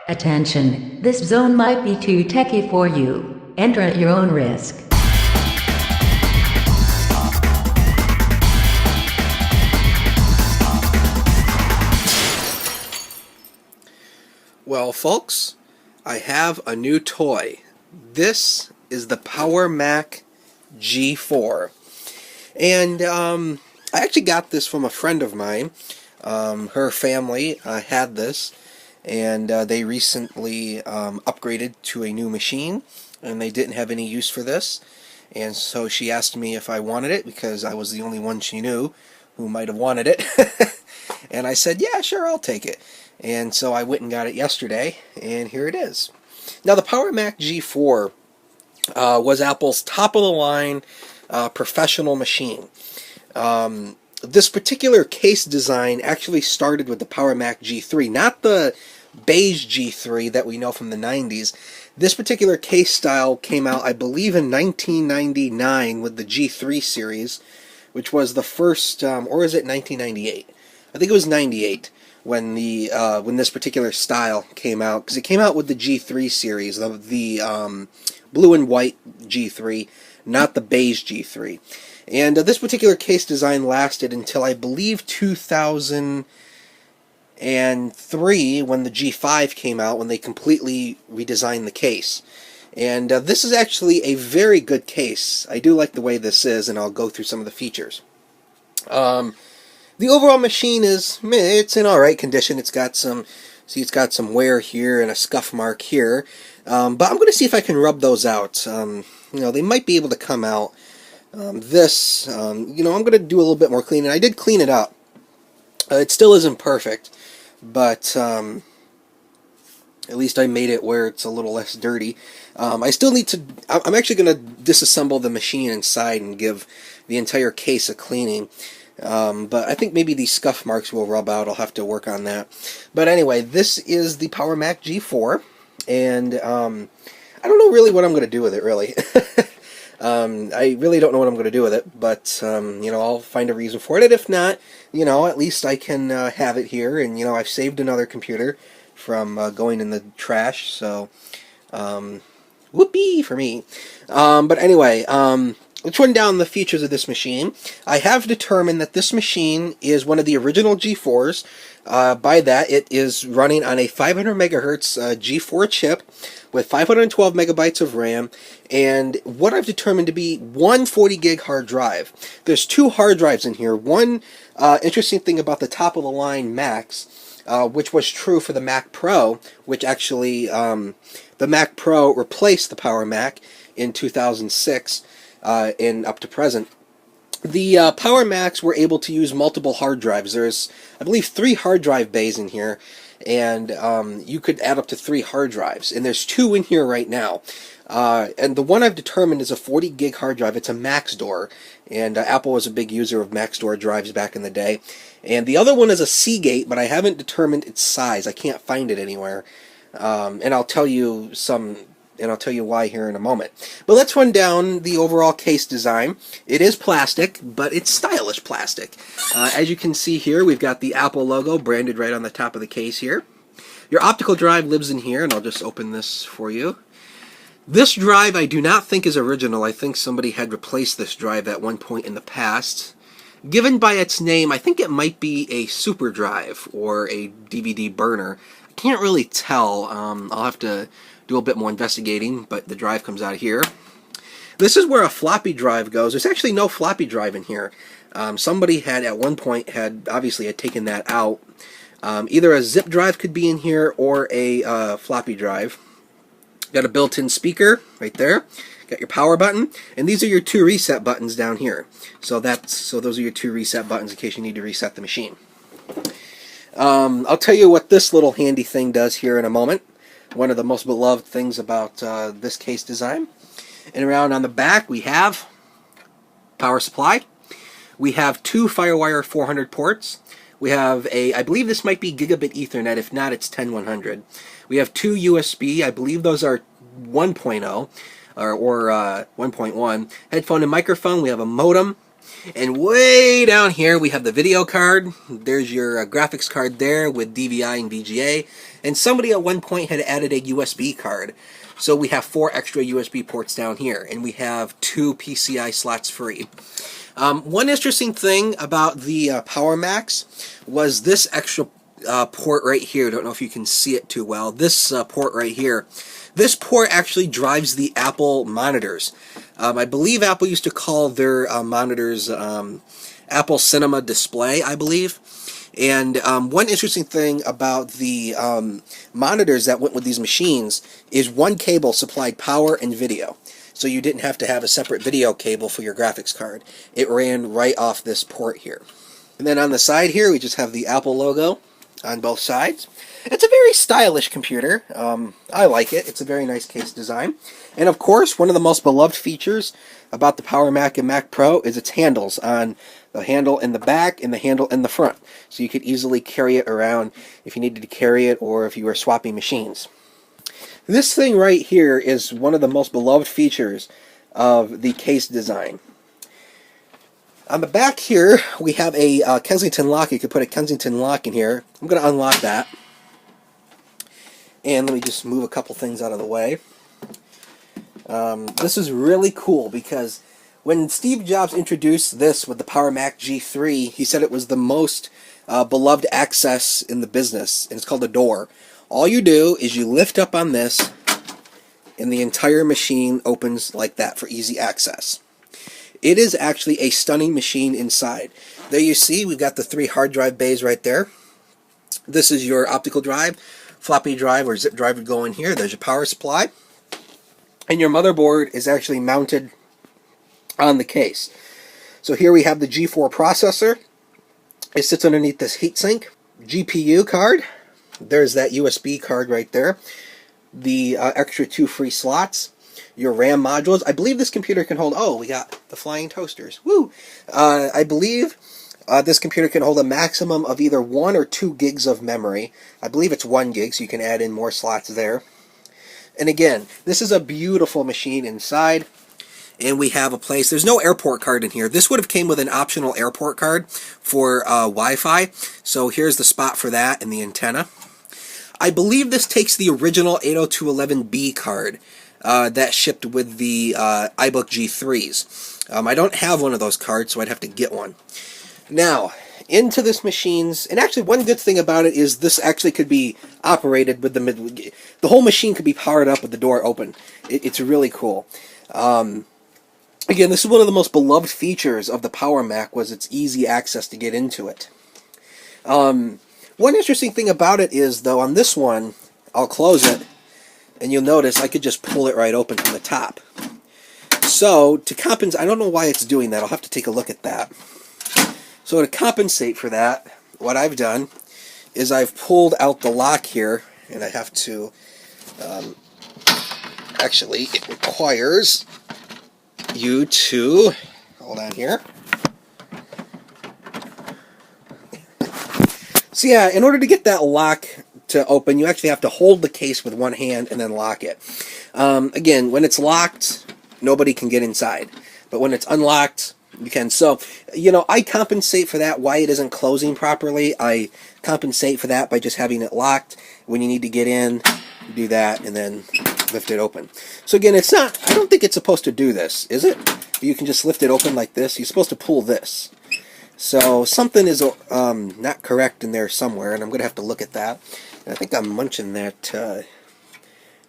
Attention, this zone might be too techy for you. Enter at your own risk. Well, folks, I have a new toy. This is the Power Mac G4. And I actually got this from a friend of mine. Her family had this, and they recently upgraded to a new machine, and they didn't have any use for this. And so she asked me if I wanted it, because I was the only one she knew who might have wanted it. And I said, yeah, sure, I'll take it. And so I went and got it yesterday, and here it is. Now, the Power Mac G4 was Apple's top-of-the-line professional machine. This particular case design actually started with the Power Mac G3, not the beige G3 that we know from the 90s. This particular case style came out, I believe, in 1999 with the G3 series, which was the first, or is it 1998? I think it was 98 when this particular style came out, because it came out with the G3 series, the blue and white G3, not the beige G3. And this particular case design lasted until, I believe, 2003, when the G5 came out, when they completely redesigned the case. And this is actually a very good case. I do like the way this is, and I'll go through some of the features. The overall machine it's in alright condition. It's got some wear here and a scuff mark here. But I'm going to see if I can rub those out. They might be able to come out. I'm going to do a little bit more cleaning. I did clean it up. It still isn't perfect, but at least I made it where it's a little less dirty. I still need to... I'm actually going to disassemble the machine inside and give the entire case a cleaning. But I think maybe these scuff marks will rub out. I'll have to work on that. But anyway, this is the Power Mac G4, and I don't know really what I'm going to do with it, really. I really don't know what I'm going to do with it, but I'll find a reason for it. And if not, at least I can have it here, and I've saved another computer from going in the trash, so whoopee for me. But anyway, let's run down the features of this machine. I have determined that this machine is one of the original G4s. By that, it is running on a 500 megahertz G4 chip with 512 megabytes of RAM, and what I've determined to be one 40 gig hard drive. There's two hard drives in here. One interesting thing about the top-of-the-line Macs, which was true for the Mac Pro, which actually the Mac Pro replaced the Power Mac in 2006. And up to present. The Power Macs were able to use multiple hard drives. There's, I believe, 3 hard drive bays in here, and you could add up to 3 hard drives. And there's 2 in here right now. And the one I've determined is a 40 gig hard drive. It's a Maxtor, and Apple was a big user of Maxtor drives back in the day. And the other one is a Seagate, but I haven't determined its size. I can't find it anywhere. And I'll tell you why here in a moment. But let's run down the overall case design. It is plastic, but it's stylish plastic. As you can see here, we've got the Apple logo branded right on the top of the case here. Your optical drive lives in here, and I'll just open this for you. This drive I do not think is original. I think somebody had replaced this drive at one point in the past. Given by its name, I think it might be a super drive or a DVD burner. I can't really tell. I'll have to do a bit more investigating, but the drive comes out of here. This is where a floppy drive goes. There's actually no floppy drive in here. Somebody had at one point obviously had taken that out. Either a zip drive could be in here or a floppy drive. Got a built-in speaker right there. Got your power button, and these are your 2 reset buttons down here. So those are your 2 reset buttons in case you need to reset the machine. I'll tell you what this little handy thing does here in a moment. One of the most beloved things about this case design. And around on the back we have power supply. We have 2 FireWire 400 ports. We have I believe this might be gigabit Ethernet. If not, it's 10100. We have 2 USB. I believe those are 1.0 or 1.1. Headphone and microphone. We have a modem. And way down here we have the video card. There's your graphics card there with DVI and VGA. And somebody at one point had added a USB card. So we have 4 extra USB ports down here. And we have 2 PCI slots free. One interesting thing about the Power Macs was this extra port right here. Don't know if you can see it too well. This port right here. This port actually drives the Apple monitors. I believe Apple used to call their monitors Apple Cinema Display, I believe. And one interesting thing about the monitors that went with these machines is one cable supplied power and video. So you didn't have to have a separate video cable for your graphics card. It ran right off this port here. And then on the side here, we just have the Apple logo on both sides. It's a very stylish computer. I like it. It's a very nice case design. And of course, one of the most beloved features about the Power Mac and Mac Pro is its handles, on the handle in the back and the handle in the front. So you could easily carry it around if you needed to carry it or if you were swapping machines. This thing right here is one of the most beloved features of the case design. On the back here, we have a Kensington lock. You could put a Kensington lock in here. I'm going to unlock that. And let me just move a couple things out of the way. This is really cool because when Steve Jobs introduced this with the Power Mac G3, he said it was the most beloved access in the business, and it's called a door. All you do is you lift up on this, and the entire machine opens like that for easy access. It is actually a stunning machine inside. There you see, we've got the 3 hard drive bays right there. This is your optical drive, floppy drive or zip drive would go in here. There's your power supply. And your motherboard is actually mounted on the case. So here we have the G4 processor. It sits underneath this heatsink. GPU card. There's that USB card right there. The extra 2 free slots. Your RAM modules. I believe this computer can hold... Oh, we got the flying toasters. Woo! I believe this computer can hold a maximum of either 1 or 2 gigs of memory. I believe it's 1 gig, so you can add in more slots there. And again, this is a beautiful machine inside. And we have a place... There's no airport card in here. This would have came with an optional airport card for Wi-Fi. So here's the spot for that and the antenna. I believe this takes the original 802.11b card that shipped with the iBook G3s. I don't have one of those cards, so I'd have to get one. Now, into this machine's... And actually, one good thing about it is this actually could be operated with the... The whole machine could be powered up with the door open. It's really cool. Again, this is one of the most beloved features of the Power Mac, was its easy access to get into it. One interesting thing about it is, though, on this one, I'll close it, and you'll notice I could just pull it right open from the top. So, to compensate... I don't know why it's doing that. I'll have to take a look at that. So, to compensate for that, what I've done is I've pulled out the lock here, and I have to... actually, it requires you to... Hold on here. So yeah, in order to get that lock to open, you actually have to hold the case with one hand and then lock it. Again, when it's locked, nobody can get inside. But when it's unlocked, you can. So, you know, I compensate for that, why it isn't closing properly. I compensate for that by just having it locked. When you need to get in, do that, and then lift it open. So again, it's not... I don't think it's supposed to do this, is it? You can just lift it open like this. You're supposed to pull this. So something is not correct in there somewhere, and I'm going to have to look at that. And I think I'm munching that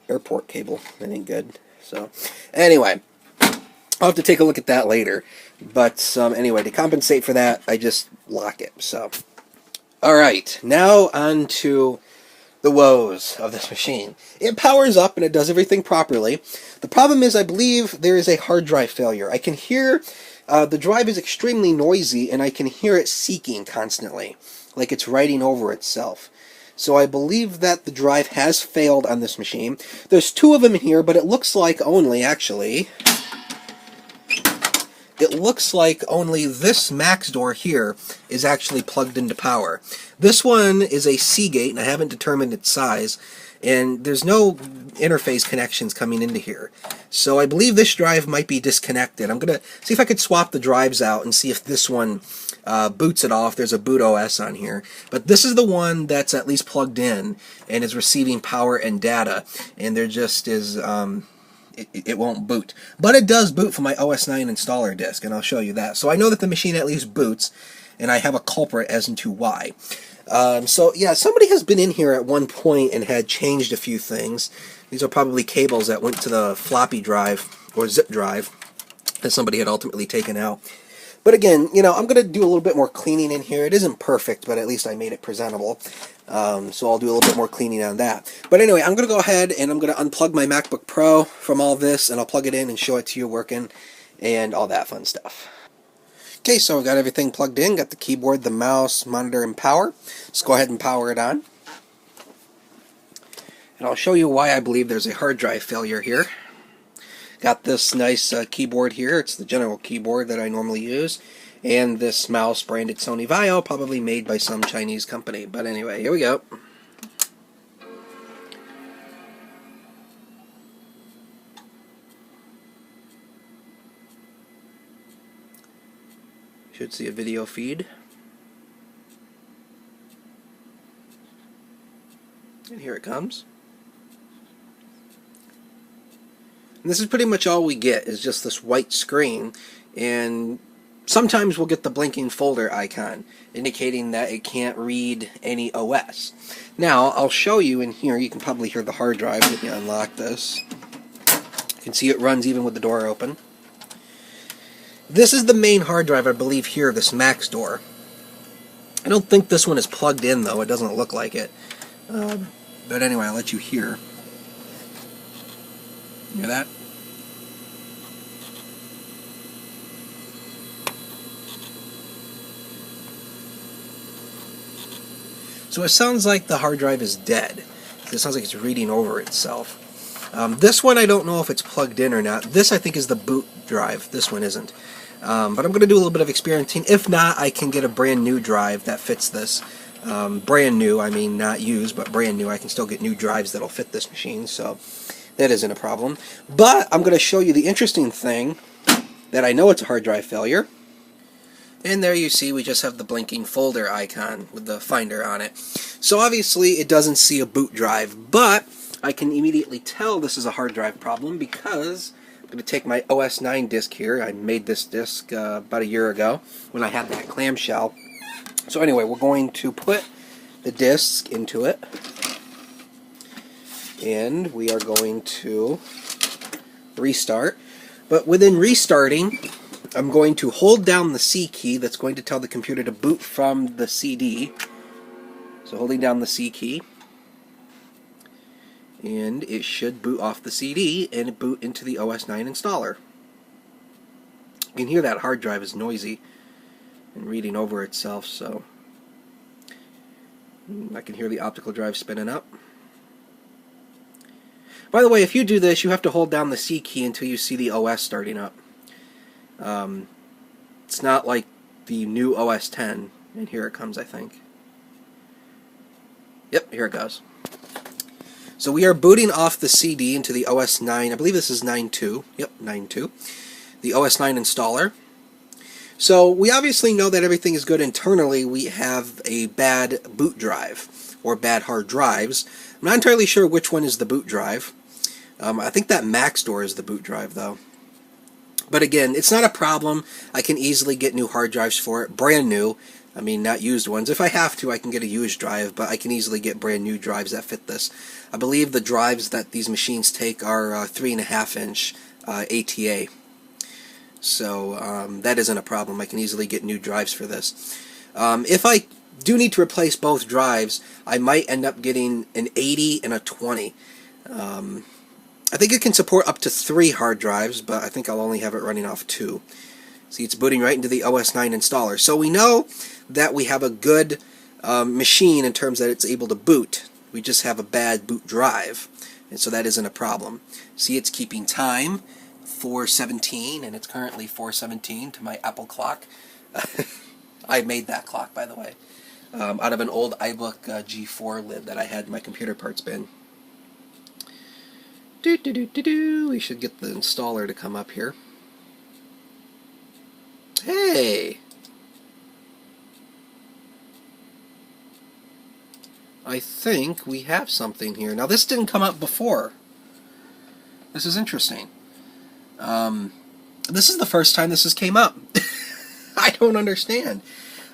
airport cable. That ain't good. So anyway, I'll have to take a look at that later. But anyway, to compensate for that, I just lock it. So, all right, now on to the woes of this machine. It powers up and it does everything properly. The problem is, I believe there is a hard drive failure. I can hear... the drive is extremely noisy, and I can hear it seeking constantly, like it's writing over itself. So I believe that the drive has failed on this machine. There's 2 of them here, but it looks like only, actually... It looks like only this max door here is actually plugged into power. This one is a Seagate, and I haven't determined its size, and there's no interface connections coming into here. So I believe this drive might be disconnected. I'm going to see if I could swap the drives out and see if this one boots it off. There's a boot OS on here. But this is the one that's at least plugged in and is receiving power and data. And there just is... it won't boot. But it does boot from my OS 9 installer disk, and I'll show you that. So I know that the machine at least boots, and I have a culprit as into why. So yeah, somebody has been in here at one point and had changed a few things. These are probably cables that went to the floppy drive, or zip drive, that somebody had ultimately taken out. But again, you know, I'm going to do a little bit more cleaning in here. It isn't perfect, but at least I made it presentable. So I'll do a little bit more cleaning on that. But anyway, I'm going to go ahead and I'm going to unplug my MacBook Pro from all this, and I'll plug it in and show it to you working, and all that fun stuff. Okay, so I've got everything plugged in, got the keyboard, the mouse, monitor, and power. Let's go ahead and power it on. And I'll show you why I believe there's a hard drive failure here. Got this nice keyboard here. It's the general keyboard that I normally use. And this mouse branded Sony Vaio, probably made by some Chinese company. But anyway, here we go. Should see a video feed. And here it comes. And this is pretty much all we get, is just this white screen, and sometimes we'll get the blinking folder icon indicating that it can't read any OS. Now, I'll show you in here. You can probably hear the hard drive. Let me unlock this. You can see it runs even with the door open. This is the main hard drive, I believe, here, this Max door. I don't think this one is plugged in, though. It doesn't look like it. But anyway, I'll let you hear. Hear that? So it sounds like the hard drive is dead. It sounds like it's reading over itself. This one I don't know if it's plugged in or not. This I think is the boot drive. This one isn't. But I'm going to do a little bit of experimenting. If not, I can get a brand new drive that fits this. Brand new, I mean not used, but brand new. I can still get new drives that'll fit this machine, so that isn't a problem. But I'm going to show you the interesting thing that I know it's a hard drive failure. And there you see we just have the blinking folder icon with the finder on it. So obviously it doesn't see a boot drive, but I can immediately tell this is a hard drive problem because I'm going to take my OS 9 disk here. I made this disk about a year ago when I had that clamshell. So anyway, we're going to put the disk into it, and we are going to restart. But within restarting, I'm going to hold down the C key. That's going to tell the computer to boot from the CD. So holding down the C key, and it should boot off the CD and boot into the OS 9 installer. You can hear that hard drive is noisy and reading over itself, so I can hear the optical drive spinning up. By the way, if you do this, you have to hold down the C key until you see the OS starting up. It's not like the new OS 10, and here it comes, I think. Yep, here it goes. So we are booting off the CD into the OS 9, I believe this is 9.2, yep, 9.2, the OS 9 installer. So we obviously know that everything is good internally. We have a bad boot drive, or bad hard drives. I'm not entirely sure which one is the boot drive. I think that Max door is the boot drive, though. But again, it's not a problem. I can easily get new hard drives for it, brand new. I mean, not used ones. If I have to, I can get a used drive, but I can easily get brand new drives that fit this. I believe the drives that these machines take are 3.5-inch ATA. So that isn't a problem. I can easily get new drives for this. If I do need to replace both drives, I might end up getting an 80 and a 20. I think it can support up to 3 hard drives, but I think I'll only have it running off 2. See, it's booting right into the OS 9 installer. So we know that we have a good machine in terms that it's able to boot. We just have a bad boot drive, and so that isn't a problem. See, it's keeping time, 4:17, and it's currently 4:17 to my Apple clock. I made that clock, by the way, out of an old iBook G4 lid that I had in my computer parts bin. We should get the installer to come up here. Hey! I think we have something here. Now, this didn't come up before. This is interesting. This is the first time this has came up. I don't understand.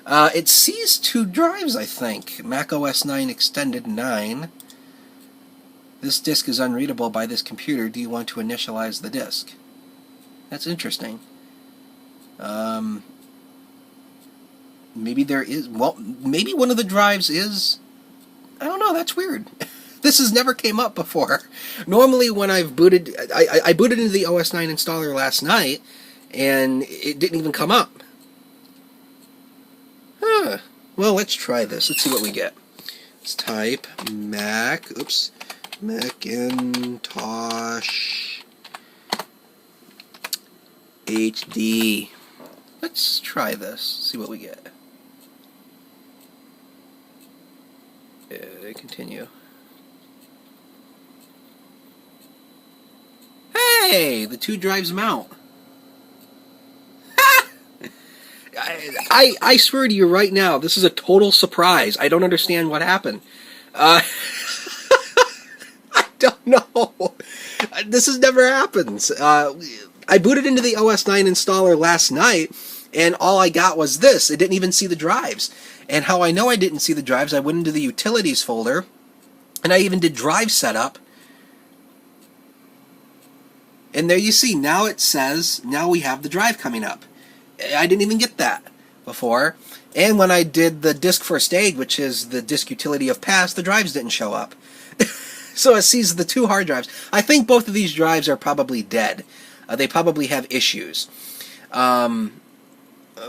It sees 2 drives, I think. Mac OS 9 Extended 9. This disk is unreadable by this computer. Do you want to initialize the disk? That's interesting. Maybe there is... Well, maybe one of the drives is... I don't know, that's weird. This has never came up before. Normally when I've booted... I booted into the OS 9 installer last night, and it didn't even come up. Huh. Well, let's try this. Let's see what we get. Let's type Macintosh HD. Let's try this. See what we get. Continue. Hey! The 2 drives mount. I swear to you right now, this is a total surprise. I don't understand what happened. I don't know. This has never happened. I booted into the OS 9 installer last night, and all I got was this. It didn't even see the drives. And how I know I didn't see the drives, I went into the utilities folder, and I even did drive setup. And there you see, now it says, now we have the drive coming up. I didn't even get that before. And when I did the disk first aid, which is the disk utility of pass, the drives didn't show up. So it sees the 2 hard drives. I think both of these drives are probably dead. They probably have issues.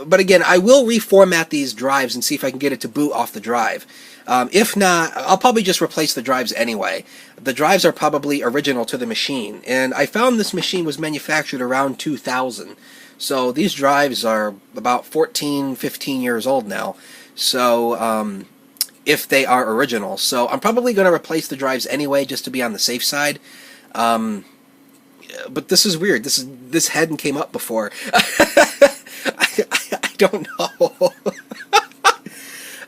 But again, I will reformat these drives and see if I can get it to boot off the drive. If not, I'll probably just replace the drives anyway. The drives are probably original to the machine. And I found this machine was manufactured around 2000. So these drives are about 14, 15 years old now. So if they are original. So I'm probably going to replace the drives anyway just to be on the safe side. But this is weird. This hadn't came up before. I don't know.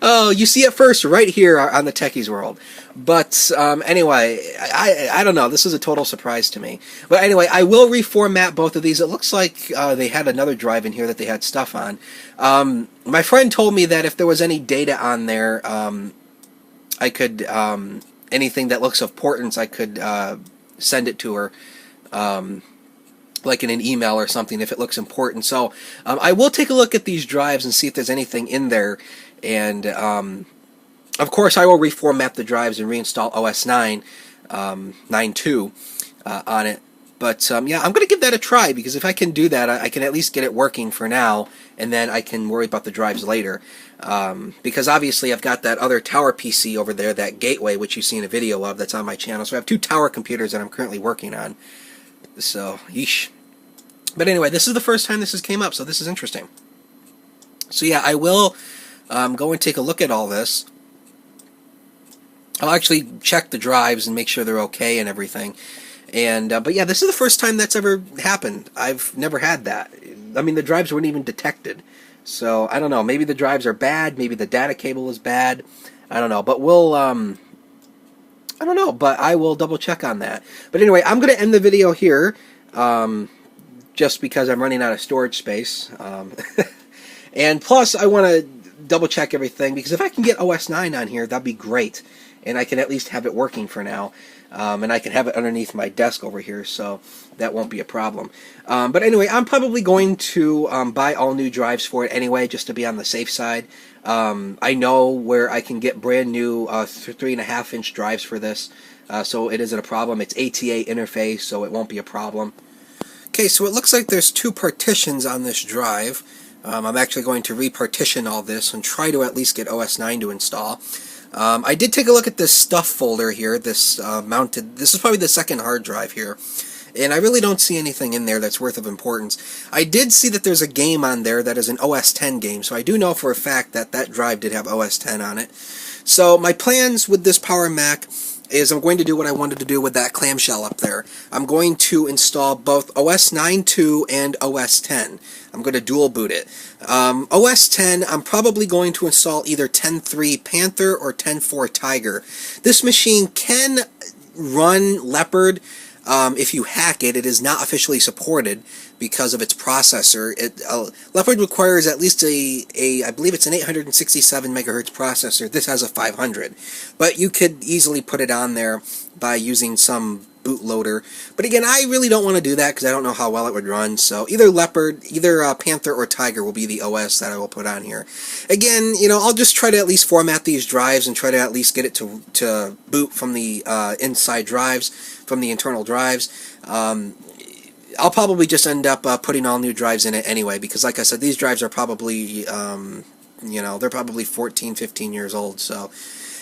Oh, you see it first right here on the Techies World. But anyway, I don't know. This is a total surprise to me. But anyway, I will reformat both of these. It looks like they had another drive in here that they had stuff on. My friend told me that if there was any data on there, I could, anything that looks of importance, I could send it to her. Like in an email or something if it looks important. So I will take a look at these drives and see if there's anything in there. And of course I will reformat the drives and reinstall OS 9 9.2 on it. But yeah, I'm going to give that a try, because if I can do that, I can at least get it working for now, and then I can worry about the drives later. Because obviously I've got that other tower PC over there, that Gateway, which you've seen a video of that's on my channel. So I have 2 tower computers that I'm currently working on. So, yeesh. But anyway, this is the first time this has came up, so this is interesting. So yeah, I will go and take a look at all this. I'll actually check the drives and make sure they're okay and everything. And but yeah, this is the first time that's ever happened. I've never had that. I mean, the drives weren't even detected. So, I don't know. Maybe the drives are bad. Maybe the data cable is bad. I don't know. But we'll... I don't know, but I will double check on that. But anyway, I'm going to end the video here, just because I'm running out of storage space. And plus, I want to double check everything, because if I can get OS 9 on here, that'd be great. And I can at least have it working for now. And I can have it underneath my desk over here, so that won't be a problem. But anyway, I'm probably going to buy all new drives for it anyway, just to be on the safe side. I know where I can get brand new 3.5-inch drives for this, so it isn't a problem. It's ATA interface, so it won't be a problem. Okay, so it looks like there's 2 partitions on this drive. I'm actually going to repartition all this and try to at least get OS 9 to install. I did take a look at this stuff folder here, this mounted, this is probably the second hard drive here, and I really don't see anything in there that's worth of importance. I did see that there's a game on there that is an OS 10 game, so I do know for a fact that that drive did have OS 10 on it. So my plans with this Power Mac is I'm going to do what I wanted to do with that clamshell up there. I'm going to install both OS 9.2 and OS 10. I'm going to dual boot it. OS 10, I'm probably going to install either 10.3 Panther or 10.4 Tiger. This machine can run Leopard. If you hack it, it is not officially supported because of its processor. Leopard requires at least I believe it's an 867 megahertz processor. This has a 500. But you could easily put it on there by using some bootloader. But again, I really don't want to do that because I don't know how well it would run. So either Leopard, either Panther or Tiger will be the OS that I will put on here. Again, you know, I'll just try to at least format these drives and try to at least get it to boot from the inside drives, from the internal drives. I'll probably just end up putting all new drives in it anyway, because like I said, these drives are probably, you know, they're probably 14, 15 years old. So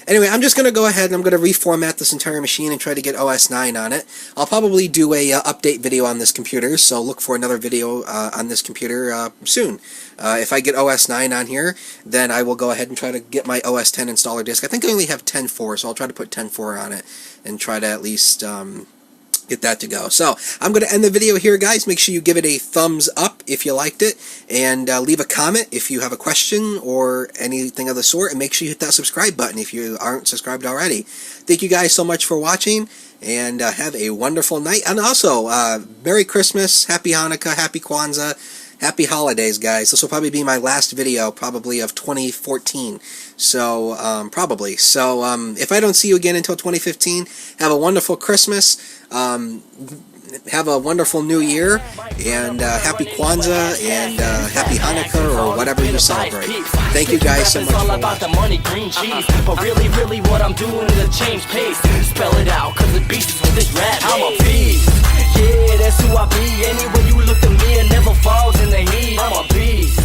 anyway, I'm just going to go ahead and I'm going to reformat this entire machine and try to get OS 9 on it. I'll probably do a update video on this computer, so look for another video on this computer soon. If I get OS 9 on here, then I will go ahead and try to get my OS 10 installer disk. I think I only have 10.4, so I'll try to put 10.4 on it and try to at least get that to go. So I'm going to end the video here, guys. Make sure you give it a thumbs up if you liked it, and leave a comment if you have a question or anything of the sort, and make sure you hit that subscribe button if you aren't subscribed already. Thank you guys so much for watching, and have a wonderful night. And also, Merry Christmas, Happy Hanukkah, Happy Kwanzaa, Happy Holidays, guys. This will probably be my last video, probably of 2014. So, probably. So, if I don't see you again until 2015, have a wonderful Christmas. Have a wonderful New Year, and Happy Kwanzaa, and Happy Hanukkah, or whatever you celebrate. Thank you guys so much for watching. About the money, green cheese, but really what I'm doing is a change pace. Spell it out, cause the beast is with this rap. I'm a beast. Yeah, that's who I be. Anywhere you look at me, it never falls in the heat. I'm a beast.